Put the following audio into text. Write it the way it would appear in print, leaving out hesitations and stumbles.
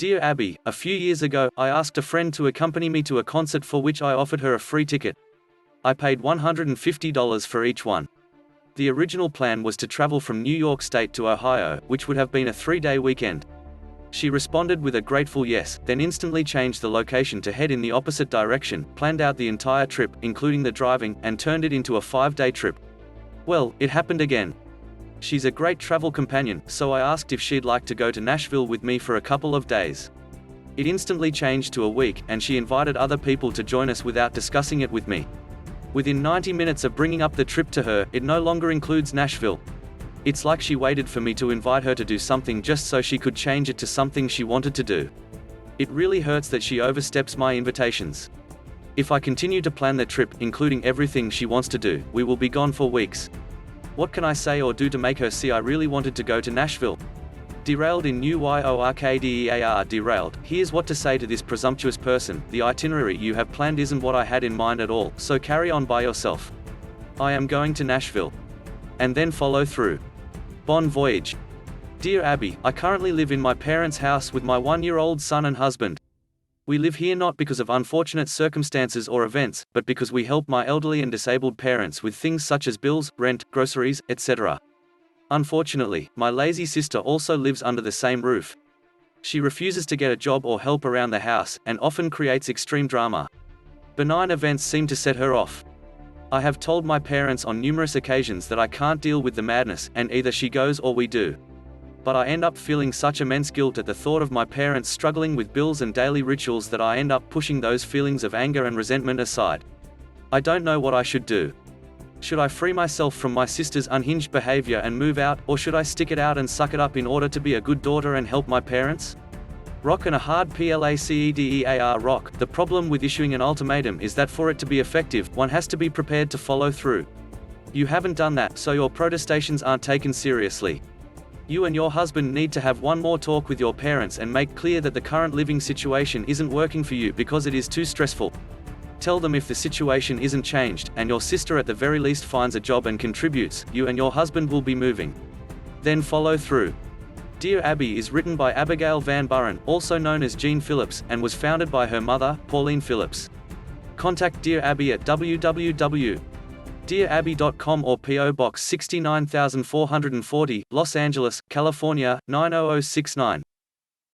Dear Abby, a few years ago, I asked a friend to accompany me to a concert for which I offered her a free ticket. I paid $150 for each one. The original plan was to travel from New York State to Ohio, which would have been a 3-day weekend. She responded with a grateful yes, then instantly changed the location to head in the opposite direction, planned out the entire trip, including the driving, and turned it into a 5-day trip. Well, it happened again. She's a great travel companion, so I asked if she'd like to go to Nashville with me for a couple of days. It instantly changed to a week, and she invited other people to join us without discussing it with me. Within 90 minutes of bringing up the trip to her, it no longer includes Nashville. It's like she waited for me to invite her to do something just so she could change it to something she wanted to do. It really hurts that she oversteps my invitations. If I continue to plan the trip, including everything she wants to do, we will be gone for weeks. What can I say or do to make her see I really wanted to go to Nashville? Derailed in New Yorkdear. Derailed. Here's what to say to this presumptuous person: the itinerary you have planned isn't what I had in mind at all, so carry on by yourself. I am going to Nashville. And then follow through. Bon voyage. Dear Abby, I currently live in my parents' house with my 1-year-old son and husband. We live here not because of unfortunate circumstances or events, but because we help my elderly and disabled parents with things such as bills, rent, groceries, etc. Unfortunately, my lazy sister also lives under the same roof. She refuses to get a job or help around the house, and often creates extreme drama. Benign events seem to set her off. I have told my parents on numerous occasions that I can't deal with the madness, and either she goes or we do. But I end up feeling such immense guilt at the thought of my parents struggling with bills and daily rituals that I end up pushing those feelings of anger and resentment aside. I don't know what I should do. Should I free myself from my sister's unhinged behavior and move out, or should I stick it out and suck it up in order to be a good daughter and help my parents? Rock and a hard placedar rock. The problem with issuing an ultimatum is that for it to be effective, one has to be prepared to follow through. You haven't done that, so your protestations aren't taken seriously. You and your husband need to have one more talk with your parents and make clear that the current living situation isn't working for you because it is too stressful. Tell them if the situation isn't changed, and your sister at the very least finds a job and contributes, you and your husband will be moving. Then follow through. Dear Abby is written by Abigail Van Buren, also known as Jean Phillips, and was founded by her mother, Pauline Phillips. Contact Dear Abby at www.dearabby.com or P.O. Box 69440, Los Angeles, California, 90069.